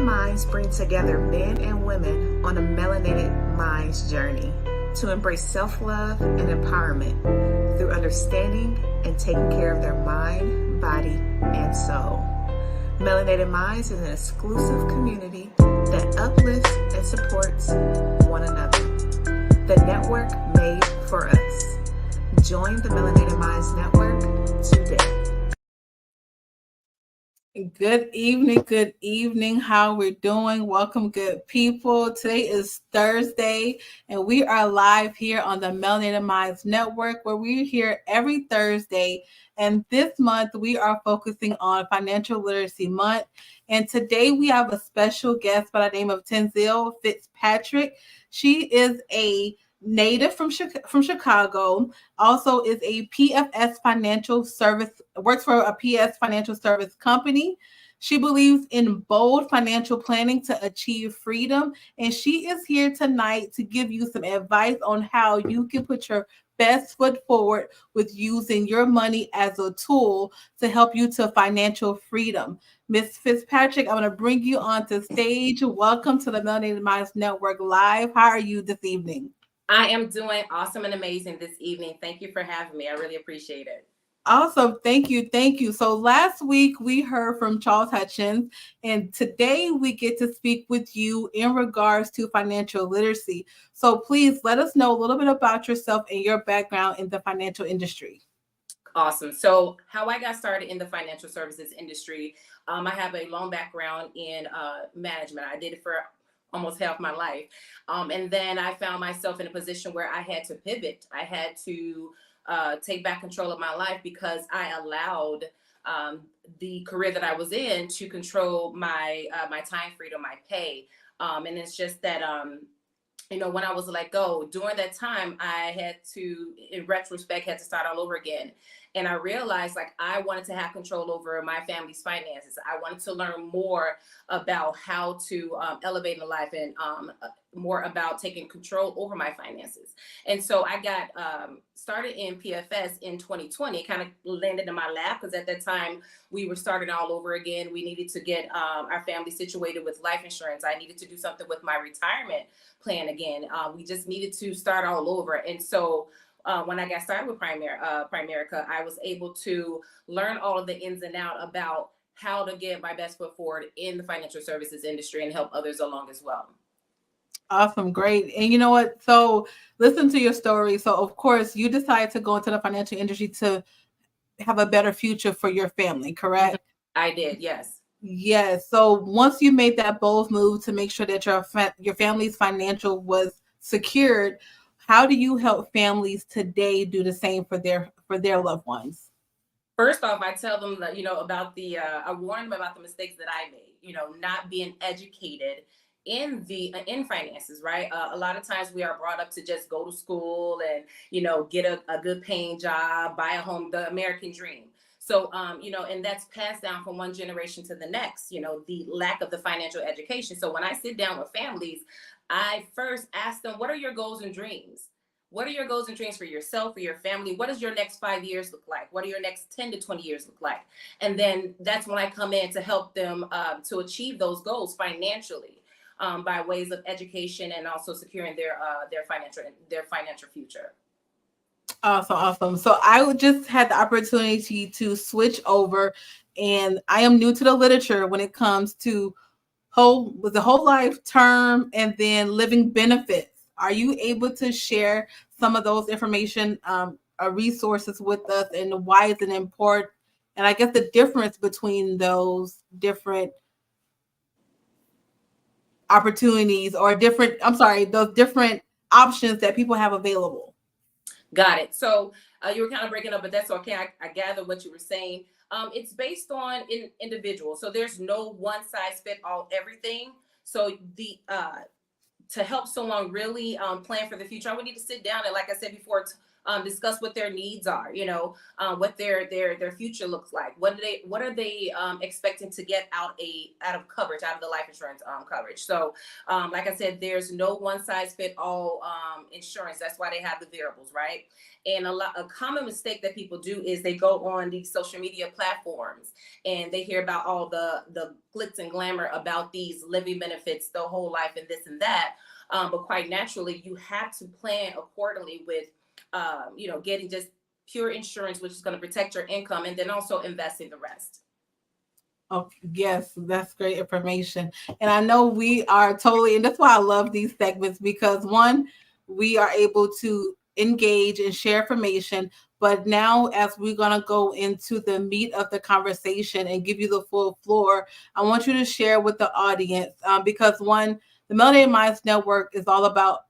Minds bring together men and women on a melanated minds journey to embrace self-love and empowerment through understanding and taking care of their mind, body, and soul. Melanated Minds is an exclusive community that uplifts and supports one another. The network made for us. Join the Melanated Minds Network today. Good evening. How we're doing? Welcome, good people. Today is Thursday, and we are live here on the Melanated Minds Network, where we're here every Thursday. And this month, we are focusing on Financial Literacy Month. And today, we have a special guest by the name of Tanzil Fitzpatrick. She is a native from Chicago, also is a PFS financial service, works for a PS financial service company. She believes in bold financial planning to achieve freedom, and she is here tonight to give you some advice on how you can put your best foot forward with using your money as a tool to help you to financial freedom. Ms. Fitzpatrick, I'm going to bring you onto stage. Welcome to the Melanated Minds Network Live. How are you this evening? I am doing awesome and amazing this evening. Thank you for having me. I really appreciate it. Awesome. Thank you. So last week we heard from Charles Hutchins, and today we get to speak with you in regards to financial literacy. So please let us know a little bit about yourself and your background in the financial industry. Awesome. So how I got started in the financial services industry, I have a long background in management. I did it for almost half my life. And then I found myself in a position where I had to pivot. I had to take back control of my life because I allowed the career that I was in to control my time freedom, my pay. And it's just that, when I was let go during that time, I had to, in retrospect, had to start all over again. And I realized I wanted to have control over my family's finances. I wanted to learn more about how to elevate in life and more about taking control over my finances. And so I got started in PFS in 2020. It kind of landed in my lap because at that time we were starting all over again. We needed to get our family situated with life insurance. I needed to do something with my retirement plan again. We just needed to start all over. And so when I got started with Primerica, I was able to learn all of the ins and outs about how to get my best foot forward in the financial services industry and help others along as well. Awesome. Great. And you know what? So listen to your story. So of course you decided to go into the financial industry to have a better future for your family, correct? I did. Yes. Yes. So once you made that bold move to make sure that your family's financial was secured, how do you help families today do the same for their loved ones? First off, I tell them that, about I warn them about the mistakes that I made, not being educated in finances, right? A lot of times we are brought up to just go to school and, get a good paying job, buy a home, the American dream. So, and that's passed down from one generation to the next, the lack of the financial education. So when I sit down with families, I first ask them, what are your goals and dreams? What are your goals and dreams for yourself, for your family? What does your next 5 years look like? What do your next 10 to 20 years look like? And then that's when I come in to help them to achieve those goals financially by ways of education and also securing their financial future. Awesome. So I just had the opportunity to switch over, and I am new to the literature when it comes to the whole life term and then living benefits. Are you able to share some of those information resources with us, and why is it important? And I guess the difference between those different opportunities or those different options that people have available. Got it. So you were kind of breaking up, but that's okay. I gather what you were saying. It's based on individuals. So there's no one size fit all everything. So to help someone really plan for the future, I would need to sit down and, like I said before, discuss what their needs are, what their future looks like. What are they expecting to get out of coverage, out of the life insurance coverage. So like I said, there's no one size fit all insurance. That's why they have the variables, right? And a common mistake that people do is they go on these social media platforms and they hear about all the glitz and glamour about these living benefits, the whole life and this and that. But quite naturally, you have to plan accordingly with, getting just pure insurance, which is going to protect your income, and then also investing the rest. Oh, yes, that's great information. And I know we are totally, and that's why I love these segments, because one, we are able to engage and share information. But now, as we're going to go into the meat of the conversation and give you the full floor, I want you to share with the audience, because one, the Melanated Minds Network is all about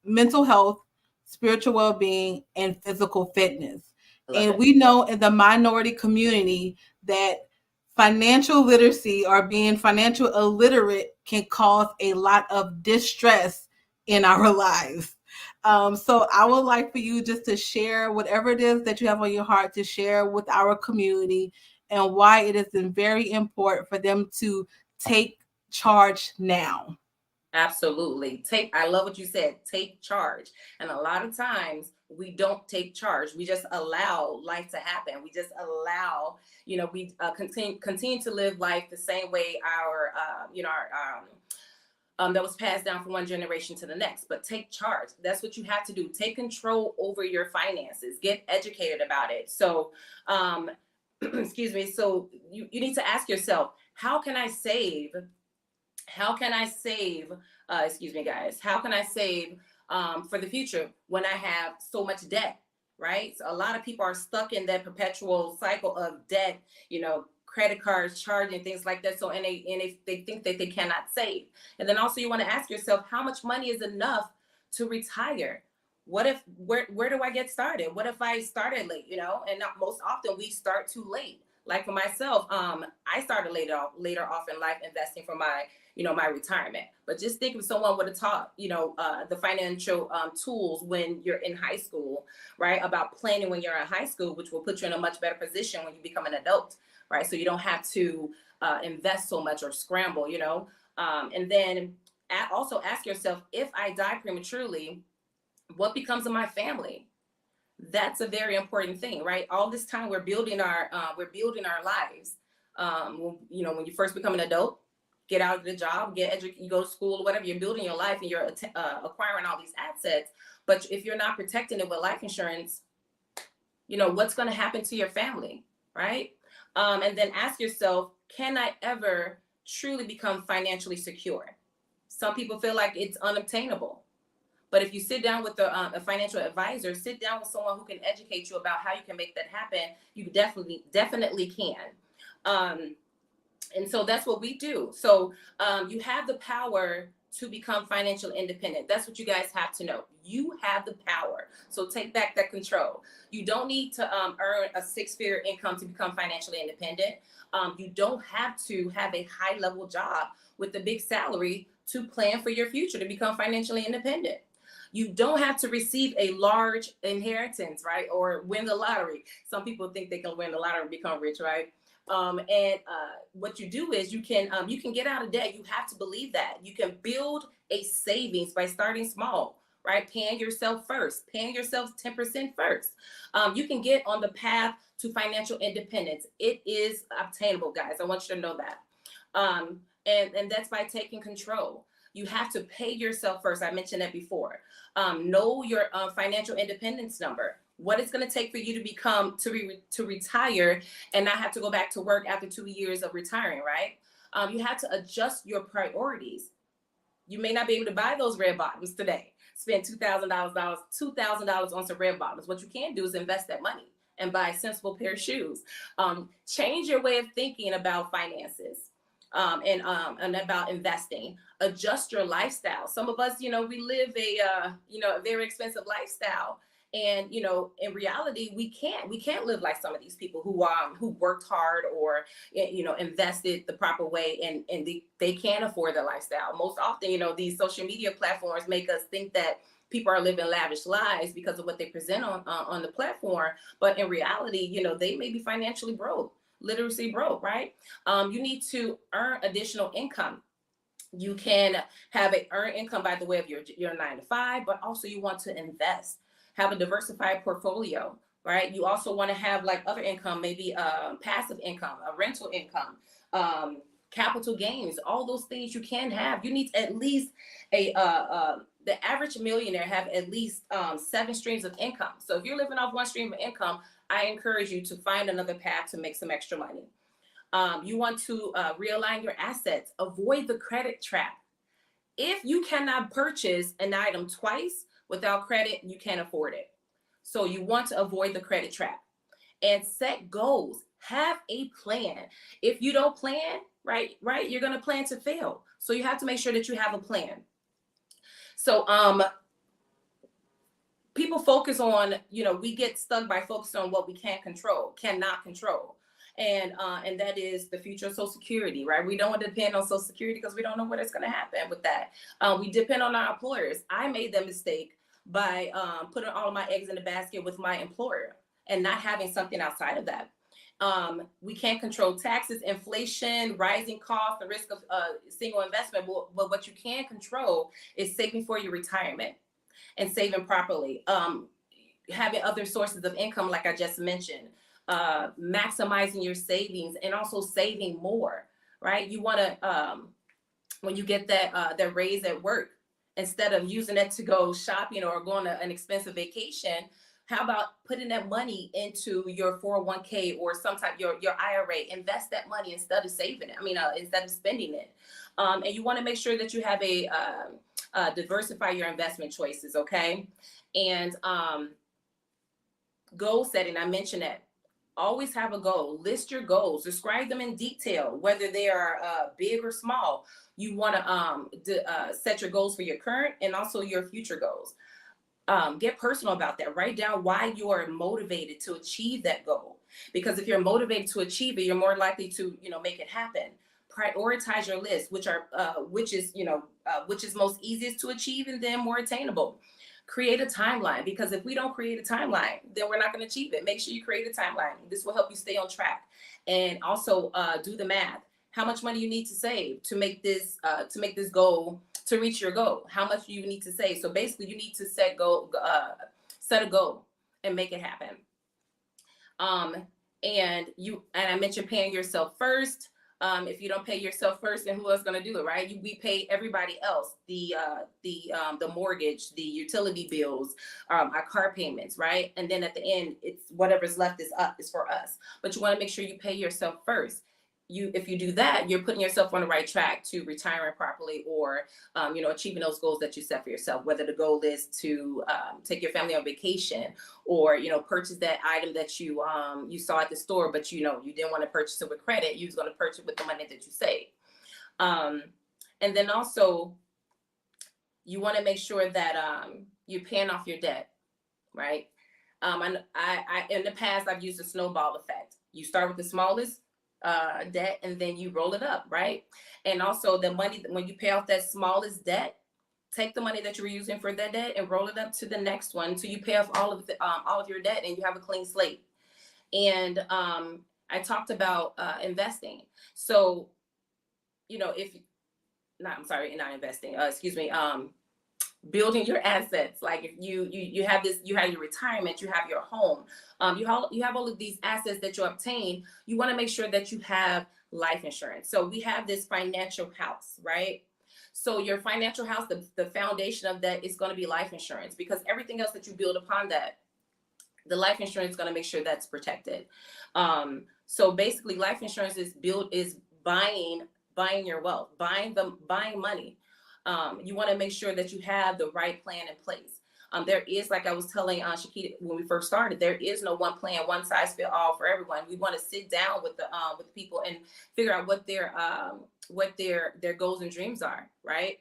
mental health, spiritual well-being, and physical fitness. And we know in the minority community that financial literacy or being financial illiterate can cause a lot of distress in our lives. So I would like for you just to share whatever it is that you have on your heart to share with our community, and why it is very important for them to take charge now. Absolutely. I love what you said, take charge. And a lot of times we don't take charge. We just allow life to happen. We just allow, we continue to live life the same way that was passed down from one generation to the next. But take charge. That's what you have to do. Take control over your finances. Get educated about it. So, excuse me. So you need to ask yourself, how can I save? Excuse me, guys. How can I save for the future when I have so much debt, right? So a lot of people are stuck in that perpetual cycle of debt, credit cards, charging, things like that. So, and they think that they cannot save. And then also you want to ask yourself, how much money is enough to retire? Where do I get started? What if I started late, and not most often we start too late. Like for myself, I started later off in life investing for my retirement. But just think if someone would have taught, the financial tools when you're in high school, right? About planning when you're in high school, which will put you in a much better position when you become an adult, right? So you don't have to invest so much or scramble, and then also ask yourself, if I die prematurely, what becomes of my family? That's a very important thing, right? All this time we're building our lives. When you first become an adult, get out of the job, you go to school or whatever, you're building your life and you're acquiring all these assets. But if you're not protecting it with life insurance, what's going to happen to your family, right? And then ask yourself, can I ever truly become financially secure? Some people feel like it's unobtainable. But if you sit down with a financial advisor, sit down with someone who can educate you about how you can make that happen, you definitely can. And so that's what we do. So you have the power to become financially independent. That's what you guys have to know. You have the power. So take back that control. You don't need to earn a 6-figure income to become financially independent. You don't have to have a high-level job with a big salary to plan for your future to become financially independent. You don't have to receive a large inheritance, right? Or win the lottery. Some people think they can win the lottery and become rich, right? What you do is you can get out of debt. You have to believe that. You can build a savings by starting small, right? Paying yourself first, paying yourself 10% first. You can get on the path to financial independence. It is obtainable, guys. I want you to know that. And that's by taking control. You have to pay yourself first. I mentioned that before. Know your financial independence number. What it's going to take for you to retire and not have to go back to work after 2 years of retiring, right? You have to adjust your priorities. You may not be able to buy those red bottoms today. Spend $2,000 on some red bottoms. What you can do is invest that money and buy a sensible pair of shoes. Change your way of thinking about finances. And about investing. Adjust your lifestyle. Some of us, we live a very expensive lifestyle, And in reality, we can't live like some of these people who worked hard or invested the proper way, and they can't afford the lifestyle. Most often, these social media platforms make us think that people are living lavish lives because of what they present on the platform, but in reality, they may be financially broke, literacy broke, right? You need to earn additional income. You can have an earned income by the way of your 9 to 5, but also you want to invest, have a diversified portfolio, right? You also want to have like other income, maybe passive income, a rental income, capital gains, all those things you can have. You need at least the average millionaire have at least 7 streams of income. So if you're living off one stream of income, I encourage you to find another path to make some extra money. You want to realign your assets, avoid the credit trap. If you cannot purchase an item twice without credit, you can't afford it. So you want to avoid the credit trap and set goals. Have a plan. If you don't plan, right, you're going to plan to fail. So you have to make sure that you have a plan. So people focus on, we get stuck by focusing on what we cannot control. And that is the future of Social Security, right? We don't want to depend on Social Security because we don't know what is going to happen with that. We depend on our employers. I made the mistake by putting all of my eggs in the basket with my employer and not having something outside of that. We can't control taxes, inflation, rising costs, the risk of single investment. But what you can control is saving for your retirement and saving properly. Having other sources of income, like I just mentioned. Maximizing your savings and also saving more, right? You want to, when you get that raise at work, instead of using it to go shopping or going on an expensive vacation, how about putting that money into your 401k or some type your IRA? Invest that money instead of saving it. Instead of spending it. And you want to make sure that you have diversify your investment choices, okay? And goal setting, I mentioned that. Always have a goal. List your goals. Describe them in detail, whether they are big or small. You want to set your goals for your current and also your future goals. Get personal about that. Write down why you are motivated to achieve that goal. Because if you're motivated to achieve it, you're more likely to, make it happen. Prioritize your list, which is most easiest to achieve and then more attainable. Create a timeline, because if we don't create a timeline, then we're not going to achieve it. Make sure you create a timeline. This will help you stay on track. And also do the math. How much money you need to save to make this goal, to reach your goal? How much do you need to save? So basically, you need to set a goal and make it happen. And I mentioned paying yourself first. If you don't pay yourself first, then who else is going to do it, right? We pay everybody else, the mortgage, the utility bills, our car payments, right? And then at the end, it's whatever's left is for us. But you want to make sure you pay yourself first. If you do that, you're putting yourself on the right track to retiring properly or, achieving those goals that you set for yourself, whether the goal is to take your family on vacation or, purchase that item that you saw at the store, but, you didn't want to purchase it with credit. You was going to purchase it with the money that you saved. And then also you want to make sure that you're paying off your debt, right? I in the past, I've used the snowball effect. You start with the smallest debt and then you roll it up, right? And also the money, when you pay off that smallest debt, take the money that you were using for that debt and roll it up to the next one until you pay off all of your debt and you have a clean slate. And I talked about investing. So, building your assets. Like if you have your retirement, you have your home, you have all of these assets that you obtain. You want to make sure that you have life insurance. So we have this financial house, right? So your financial house, the foundation of that is going to be life insurance, because everything else that you build upon that, the life insurance is going to make sure that's protected. So basically, life insurance is buying your wealth, buying money. You want to make sure that you have the right plan in place. There is, like I was telling Shakita when we first started, there is no one plan, one size fit all for everyone. We want to sit down with people and figure out what their goals and dreams are, right?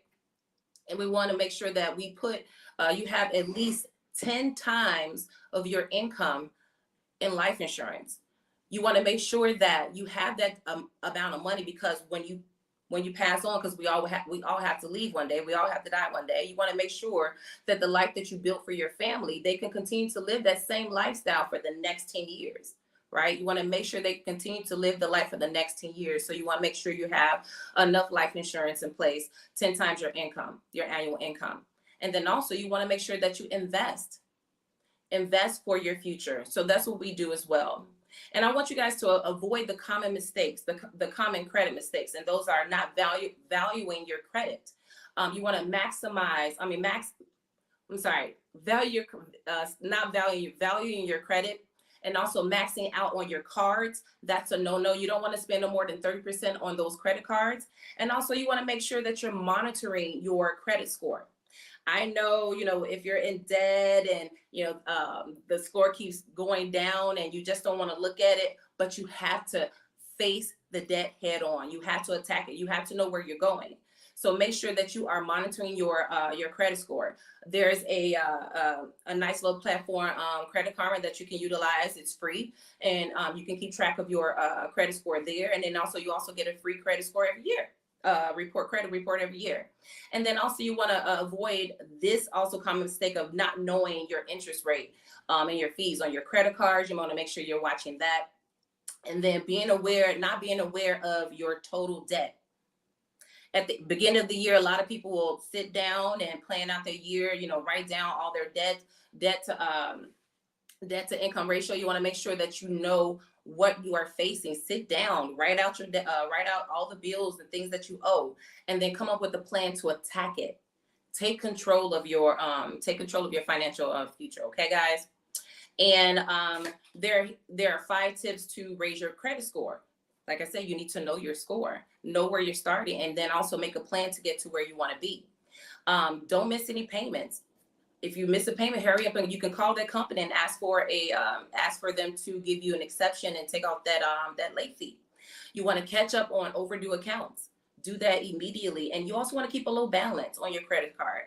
And we want to make sure that we put you have at least 10 times of your income in life insurance. You want to make sure that you have that amount of money, because when you pass on, because we all have to leave one day, we all have to die one day. You want to make sure that the life that you built for your family, they can continue to live that same lifestyle for the next 10 years, right? You want to make sure they continue to live the life for the next 10 years. So you want to make sure you have enough life insurance in place, 10 times your income, your annual income. And then also you want to make sure that you invest for your future. So that's what we do as well. And I want you guys to avoid the common mistakes, the common credit mistakes. And those are not valuing your credit. You want to valuing your credit, and also maxing out on your cards. That's a no-no. You don't want to spend no more than 30% on those credit cards. And also you want to make sure that you're monitoring your credit score. I know, if you're in debt and, the score keeps going down and you just don't want to look at it, but you have to face the debt head on. You have to attack it. You have to know where you're going. So make sure that you are monitoring your credit score. There's a nice little platform, Credit Karma, that you can utilize. It's free, and you can keep track of your credit score there. And then you also get a free credit score every year. Credit report every year. And then also you want to avoid this also common mistake of not knowing your interest rate and your fees on your credit cards. You want to make sure you're watching that. And then not being aware of your total debt. At the beginning of the year, a lot of people will sit down and plan out their year, write down all their debt to income ratio. You want to make sure that you know what you are facing. Sit down, write out all the bills and things that you owe, and then come up with a plan to attack it. Take control of your financial future. Okay, guys. And there are 5 tips to raise your credit score. Like I said, you need to know your score, know where you're starting, and then also make a plan to get to where you want to be. Don't miss any payments. If you miss a payment, hurry up, and you can call that company and ask for them to give you an exception and take off that late fee. You want to catch up on overdue accounts. Do that immediately. And you also want to keep a low balance on your credit card.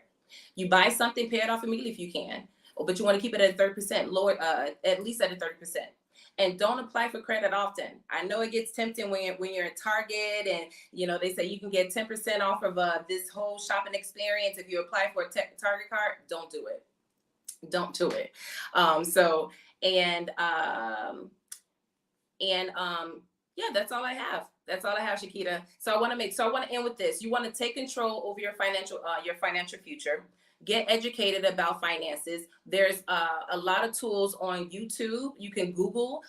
You buy something, pay it off immediately if you can, but you want to keep it at 30%, lower, at least at a 30%. And don't apply for credit often. I know it gets tempting when you're in Target and, they say you can get 10% off of this whole shopping experience if you apply for a Target card. Don't do it. Don't do it. Yeah, that's all I have. That's all I have, Shakita. So I want to end with this. You want to take control over your financial future. Get educated about finances. There's a lot of tools on YouTube. You can Google.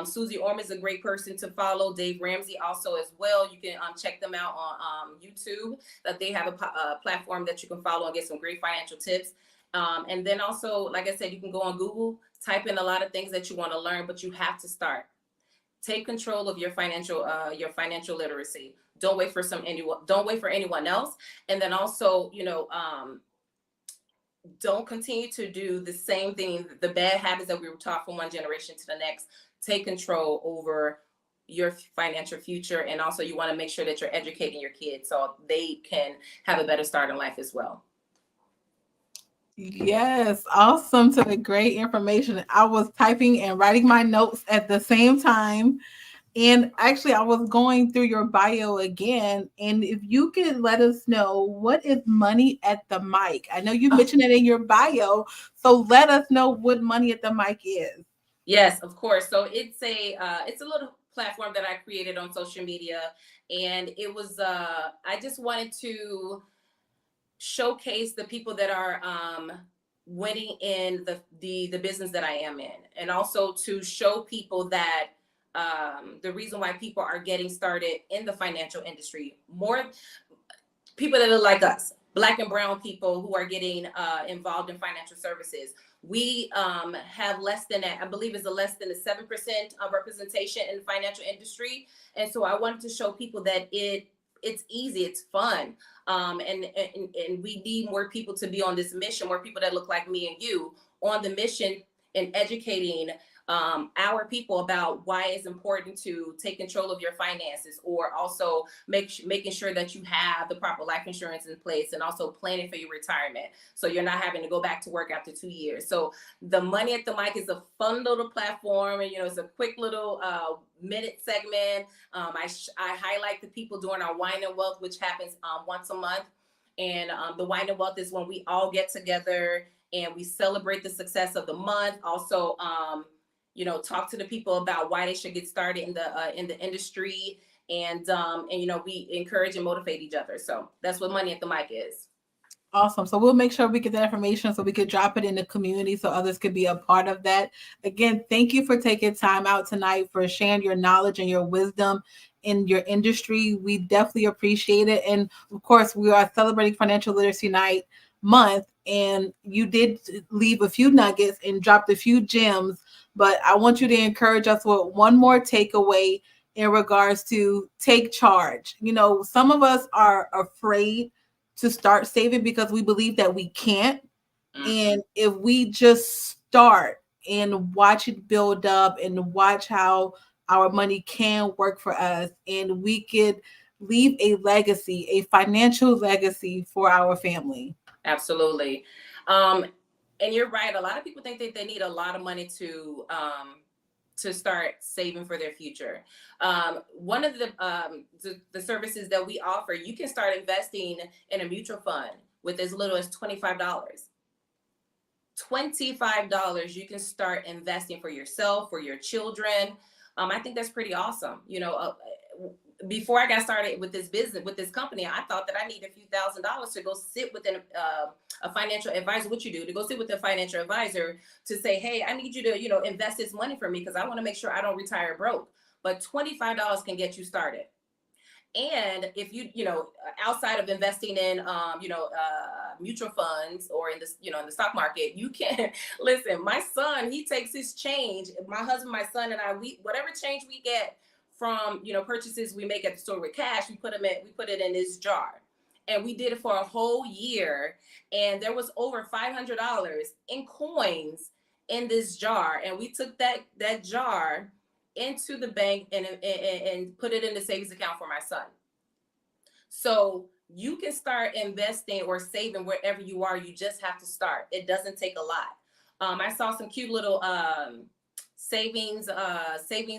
Susie Orm is a great person to follow. Dave Ramsey also as well. You can check them out on YouTube. That they have a platform that you can follow and get some great financial tips. And then also, like I said, you can go on Google, type in a lot of things that you want to learn, but you have to start. Take control of your financial literacy. Don't wait for anyone else. And then also, don't continue to do the same thing, the bad habits that we were taught from one generation to the next. Take control over your financial future. And also you want to make sure that you're educating your kids so they can have a better start in life as well. Yes, awesome. To the great information. I was typing and writing my notes at the same time. And actually, I was going through your bio again. And if you could let us know, what is Money at the Mic? I know you mentioned it in your bio. So let us know what Money at the Mic is. Yes, of course. So it's a little platform that I created on social media. And it was, I just wanted to showcase the people that are winning in the business that I am in. And also to show people that the reason why people are getting started in the financial industry, more people that are like us, Black and brown people who are getting involved in financial services. We have less than 7% of representation in the financial industry. And so I wanted to show people that it's easy, it's fun. And we need more people to be on this mission, more people that look like me and you on the mission in educating our people about why it's important to take control of your finances, or also making sure that you have the proper life insurance in place, and also planning for your retirement so you're not having to go back to work after 2 years. So the Money at the Mic is a fun little platform, and it's a quick little minute segment. I highlight the people doing our Wine and Wealth, which happens once a month. And the Wine and Wealth is when we all get together and we celebrate the success of the month. Also, talk to the people about why they should get started in the industry, and we encourage and motivate each other. So that's what Money at the Mic is. Awesome. So we'll make sure we get that information so we could drop it in the community so others could be a part of that. Again, thank you for taking time out tonight, for sharing your knowledge and your wisdom in your industry. We definitely appreciate it. And of course, we are celebrating Financial Literacy Night month, and you did leave a few nuggets and dropped a few gems, but I want you to encourage us with one more takeaway in regards to take charge. Some of us are afraid to start saving because we believe that we can't. And if we just start and watch it build up and watch how our money can work for us, and we could leave a legacy, a financial legacy for our family. Absolutely. And you're right. A lot of people think that they need a lot of money to start saving for their future. One of the services that we offer, you can start investing in a mutual fund with as little as $25. $25, you can start investing for yourself, for your children. I think that's pretty awesome. Before I got started with this business, with this company, I thought that I needed a few $1,000s to go sit with a financial advisor. What you do to go sit with a financial advisor to say, hey, I need you to, invest this money for me because I want to make sure I don't retire broke. But $25 can get you started. And if you, outside of investing in, mutual funds or in this, in the stock market, you can listen. My son, he takes his change. My husband, my son, and I, whatever change we get from purchases we make at the store with cash, we put it in this jar, and we did it for a whole year, and there was over $500 in coins in this jar, and we took that jar into the bank and put it in the savings account for my son. So you can start investing or saving wherever you are. You just have to start. It doesn't take a lot. I saw some cute little savings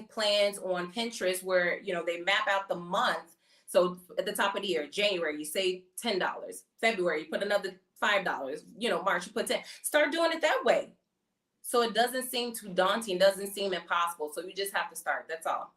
plans on Pinterest where they map out the month. So at the top of the year, January, you save $10. February, you put another $5. March, you put 10. Start doing it that way. So it doesn't seem too daunting, doesn't seem impossible. So you just have to start. That's all.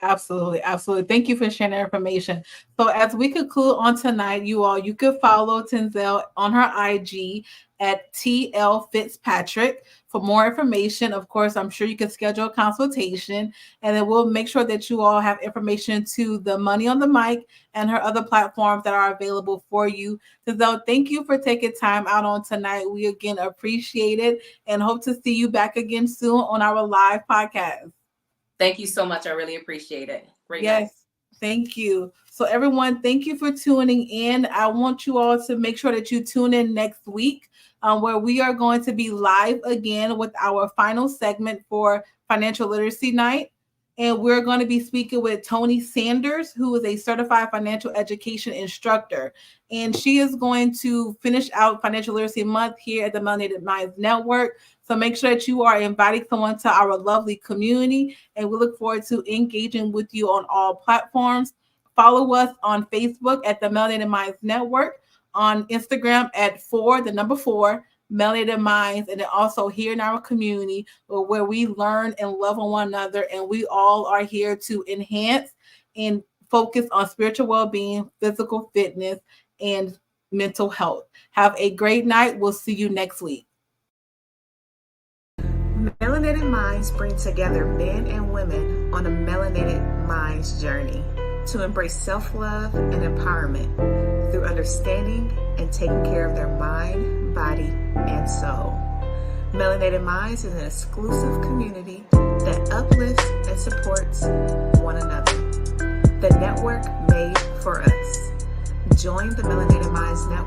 Absolutely. Absolutely. Thank you for sharing that information. So as we conclude on tonight, you could follow Tanzil on her IG at TL Fitzpatrick for more information. Of course, I'm sure you can schedule a consultation, and then we'll make sure that you all have information to the Money on the Mic and her other platforms that are available for you. Tanzil, thank you for taking time out on tonight. We again appreciate it and hope to see you back again soon on our live podcast. Thank you so much. I really appreciate it. Great yes, night. Thank you. So everyone, thank you for tuning in. I want you all to make sure that you tune in next week where we are going to be live again with our final segment for Financial Literacy Night. And we're going to be speaking with Tony Sanders, who is a certified financial education instructor. And she is going to finish out Financial Literacy Month here at the Melanated Minds Network. So make sure that you are inviting someone to our lovely community. And we look forward to engaging with you on all platforms. Follow us on Facebook at the Melanated Minds Network, on Instagram at 4 Melanated Minds, and then also here in our community where we learn and love on one another, and we all are here to enhance and focus on spiritual well-being, physical fitness, and mental health. Have a great night. We'll see you next week. Melanated Minds bring together men and women on a Melanated Minds journey to embrace self-love and empowerment through understanding and taking care of their mind, body, and soul. Melanated Minds is an exclusive community that uplifts and supports one another. The network made for us. Join the Melanated Minds Network